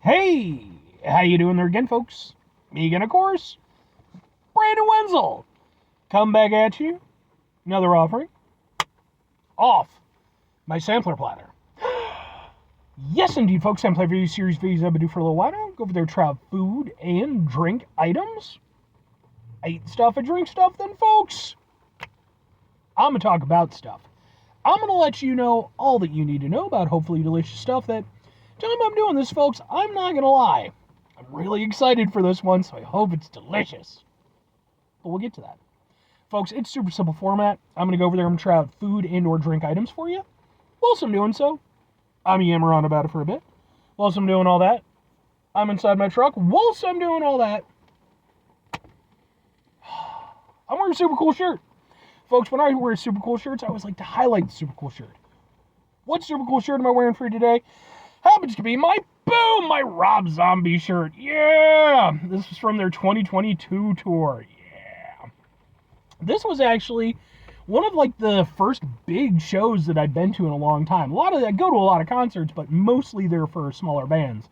Hey, how you doing there again, folks? Me again, of course. Brandon Wenzel. Come back at you. Another offering. Off my sampler platter. Yes, indeed, folks. Sampler review series videos I've been doing for a little while now. Go over there, try out food and drink items. I eat stuff, I drink stuff, then, folks, I'm going to talk about stuff. I'm going to let you know all that you need to know about hopefully delicious stuff that, time I'm doing this, folks, I'm not going to lie. I'm really excited for this one, so I hope it's delicious. But we'll get to that. Folks, it's super simple format. I'm going to go over there and try out food and or drink items for you. Whilst I'm doing so, I'm yammering on about it for a bit. Whilst I'm doing all that, I'm inside my truck. Whilst I'm doing all that, I'm wearing a super cool shirt. Folks, when I wear super cool shirts, I always like to highlight the super cool shirt. What super cool shirt am I wearing for you today? Happens to be my Rob Zombie shirt. Yeah! This is from their 2022 tour. Yeah. This was actually one of like the first big shows that I'd been to in a long time. I go to a lot of concerts, but mostly they're for smaller bands.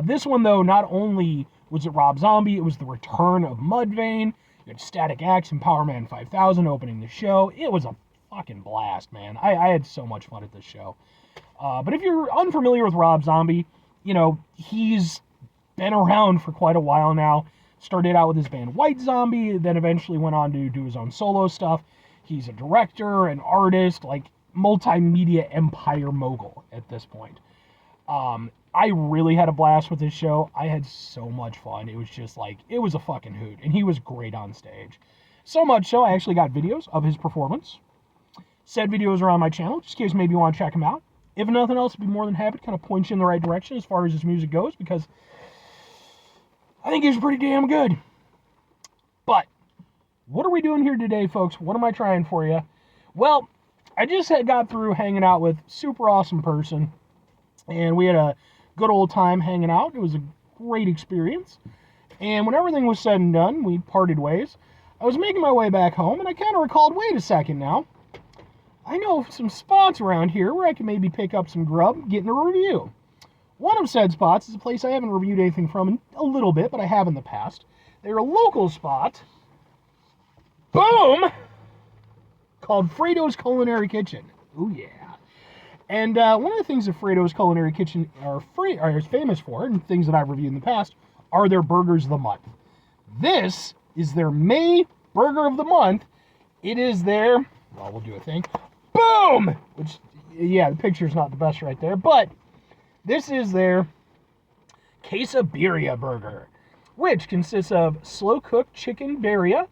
This one, though, not only was it Rob Zombie, it was the return of Mudvayne. You had Static X and Power Man 5000 opening the show. It was a fucking blast, man. I had so much fun at this show. But if you're unfamiliar with Rob Zombie, you know, he's been around for quite a while now. Started out with his band White Zombie, then eventually went on to do his own solo stuff. He's a director, an artist, like multimedia empire mogul at this point. I really had a blast with this show. I had so much fun. It was just like, it was a fucking hoot. And he was great on stage. So much so, I actually got videos of his performance. Said videos are on my channel, just in case maybe you want to check them out. If nothing else, I'd be more than happy to kind of point you in the right direction as far as his music goes, because I think he's pretty damn good. But what are we doing here today, folks? What am I trying for you? Well, I just got through hanging out with a super awesome person, and we had a good old time hanging out. It was a great experience. And when everything was said and done, we parted ways. I was making my way back home, and I kind of recalled, wait a second now. I know some spots around here where I can maybe pick up some grub, get in a review. One of said spots is a place I haven't reviewed anything from in a little bit, but I have in the past. They're a local spot. Boom! Called Frato's Culinary Kitchen. Oh yeah. And one of the things that Frato's Culinary Kitchen is famous for, and things that I've reviewed in the past, are their burgers of the month. This is their May burger of the month. It is their, well, we'll do a thing. Boom! Which, yeah, the picture's not the best right there, but this is their QuesaBirria burger, which consists of slow-cooked chicken birria,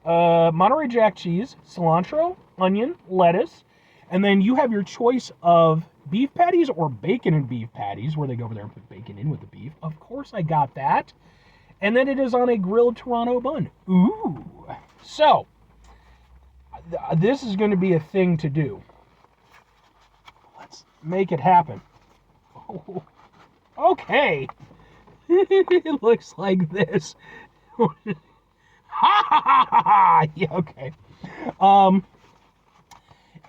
Monterey Jack cheese, cilantro, onion, lettuce, and then you have your choice of beef patties or bacon and beef patties, where they go over there and put bacon in with the beef. Of course I got that. And then it is on a grilled Toronto bun. Ooh. So, this is going to be a thing to do. Let's make it happen. Oh, okay. It looks like this. Ha ha ha ha! Yeah, okay.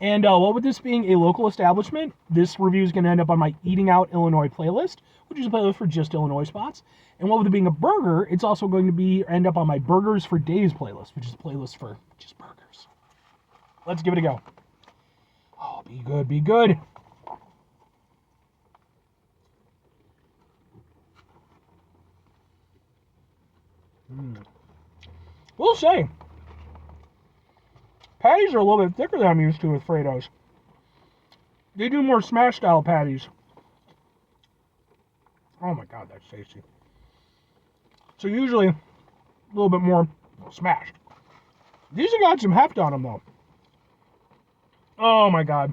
And what with this being a local establishment, this review is going to end up on my Eating Out Illinois playlist, which is a playlist for just Illinois spots. And what with it being a burger, it's also going to end up on my Burgers for Days playlist, which is a playlist for just burgers. Let's give it a go. Oh, be good, be good. We'll say, patties are a little bit thicker than I'm used to with Frato's. They do more smash style patties. Oh my god, that's tasty. So usually a little bit more smashed. These have got some heft on them though. Oh my god.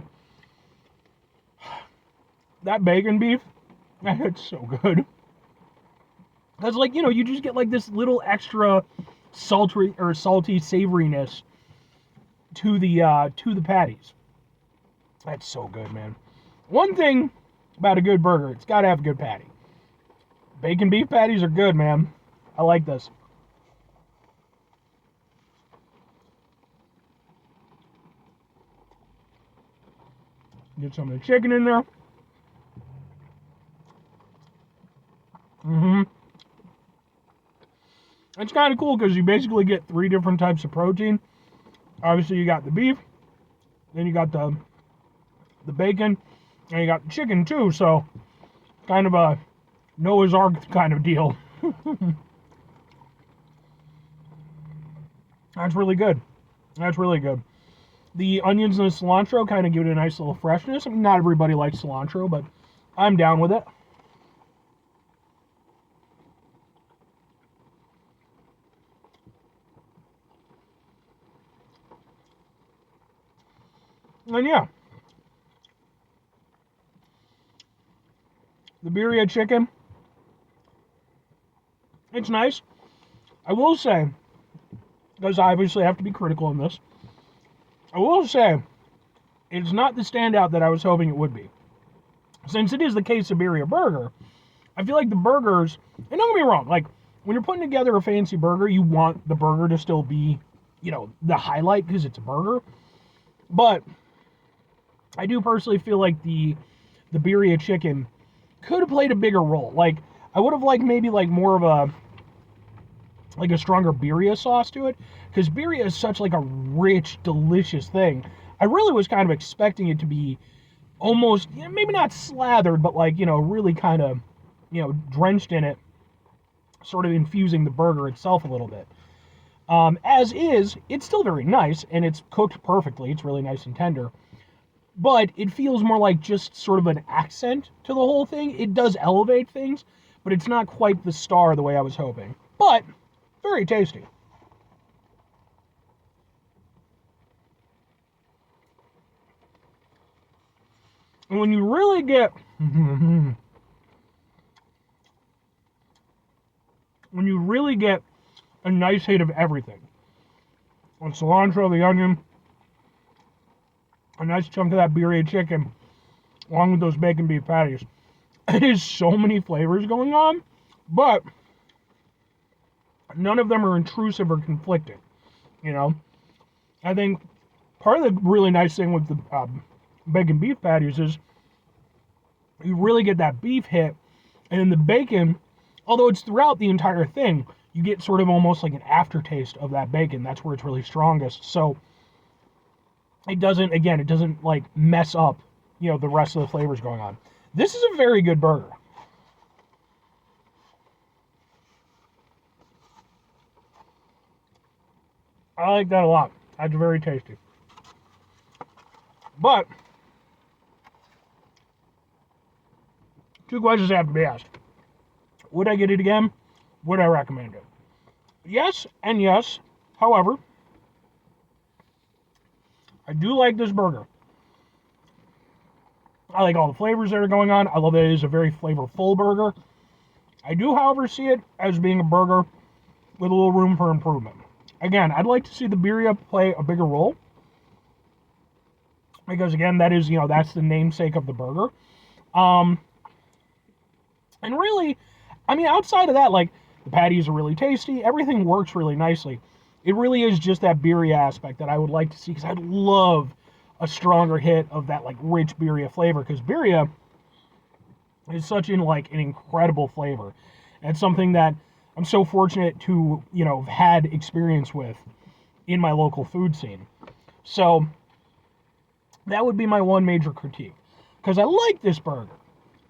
That bacon beef, that's so good. Because like, you know, you just get like this little extra salty savoriness to the patties. That's so good, man. One thing about a good burger, it's got to have a good patty. Bacon beef patties are good, man. I like this. Get some of the chicken in there. It's kind of cool because you basically get 3 different types of protein. Obviously, you got the beef, then you got the bacon, and you got the chicken too. So, kind of a Noah's Ark kind of deal. That's really good. That's really good. The onions and the cilantro kind of give it a nice little freshness. I mean, not everybody likes cilantro, but I'm down with it. And yeah, the birria chicken, it's nice. I will say, because I obviously have to be critical in this, I will say it's not the standout that I was hoping it would be. Since it is the QuesaBirria burger, I feel like the burgers, and don't get me wrong, like when you're putting together a fancy burger, you want the burger to still be, the highlight because it's a burger. But I do personally feel like the birria chicken could have played a bigger role. Like I would have liked maybe like more of a stronger birria sauce to it, because birria is such like a rich, delicious thing. I really was kind of expecting it to be almost, maybe not slathered, but like, really kind of, drenched in it, sort of infusing the burger itself a little bit. As is, it's still very nice, and it's cooked perfectly. It's really nice and tender. But it feels more like just sort of an accent to the whole thing. It does elevate things, but it's not quite the star the way I was hoping. But very tasty. And when you really get a nice hit of everything, on cilantro, the onion, a nice chunk of that birria chicken, along with those bacon beef patties, it is so many flavors going on, but none of them are intrusive or conflicting. I think part of the really nice thing with the bacon beef patties is you really get that beef hit, and then the bacon, although it's throughout the entire thing, you get sort of almost like an aftertaste of that bacon. That's where it's really strongest. So it doesn't like mess up, the rest of the flavors going on. This is a very good burger. I like that a lot. That's very tasty. But 2 questions have to be asked. Would I get it again? Would I recommend it? Yes and yes. However, I do like this burger. I like all the flavors that are going on. I love that it is a very flavorful burger. I do, however, see it as being a burger with a little room for improvement. Again, I'd like to see the birria play a bigger role, because again, that is, that's the namesake of the burger. And really, I mean, outside of that, like, the patties are really tasty. Everything works really nicely. It really is just that birria aspect that I would like to see, because I'd love a stronger hit of that, like, rich birria flavor, because birria is such an incredible flavor. And it's something that I'm so fortunate to, have had experience with in my local food scene. So that would be my one major critique, because I like this burger,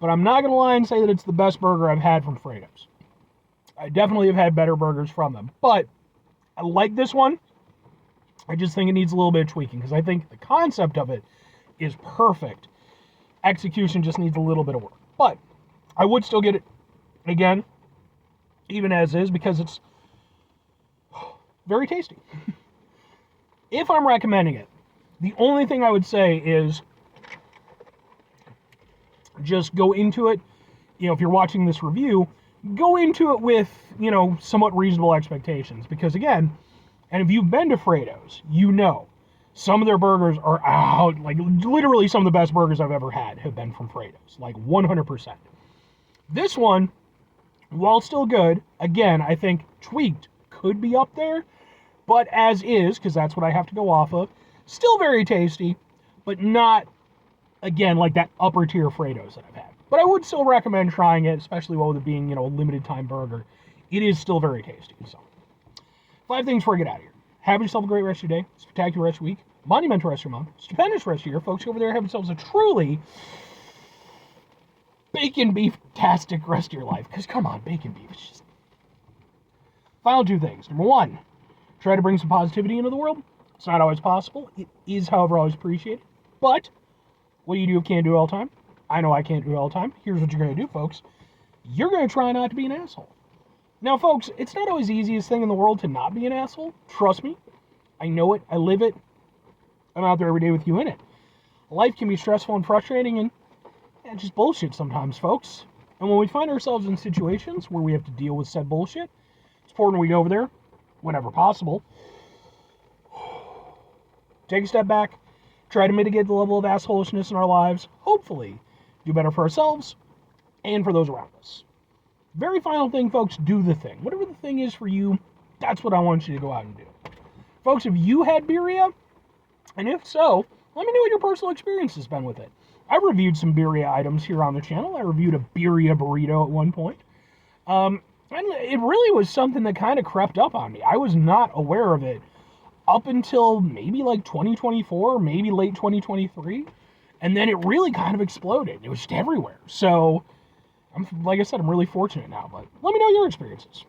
but I'm not going to lie and say that it's the best burger I've had from Frato's. I definitely have had better burgers from them, but I like this one. I just think it needs a little bit of tweaking, because I think the concept of it is perfect. Execution just needs a little bit of work. But I would still get it again, even as is, because it's very tasty. If I'm recommending it, the only thing I would say is just go into it, if you're watching this review, go into it with, somewhat reasonable expectations. Because again, and if you've been to Frato's, some of their burgers are out. Like, literally some of the best burgers I've ever had have been from Frato's. Like, 100%. This one, while still good, again, I think tweaked could be up there. But as is, because that's what I have to go off of, still very tasty, but not, again, like that upper tier Frato's that I've had. But I would still recommend trying it, especially with it being, a limited time burger. It is still very tasty, so. 5 things before I get out of here. Have yourself a great rest of your day, spectacular rest of your week, monumental rest of your month, stupendous rest of your year. Folks over there have themselves a truly bacon beef-tastic rest of your life. Because, come on, bacon beef is just... Final 2 things. Number 1, try to bring some positivity into the world. It's not always possible. It is, however, always appreciated. But what do you do if you can't do it all the time? I know I can't do it all the time. Here's what you're going to do, folks. You're going to try not to be an asshole. Now, folks, it's not always the easiest thing in the world to not be an asshole. Trust me. I know it. I live it. I'm out there every day with you in it. Life can be stressful and frustrating and just bullshit sometimes, folks. And when we find ourselves in situations where we have to deal with said bullshit, it's important we go over there, whenever possible, take a step back, try to mitigate the level of assholishness in our lives, hopefully do better for ourselves and for those around us. Very final thing, folks, do the thing. Whatever the thing is for you, that's what I want you to go out and do. Folks, have you had birria? And if so, let me know what your personal experience has been with it. I reviewed some birria items here on the channel. I reviewed a birria burrito at one point. And it really was something that kind of crept up on me. I was not aware of it up until maybe like 2024, maybe late 2023. And then it really kind of exploded. It was just everywhere. So, like I said, I'm really fortunate now. But let me know your experiences.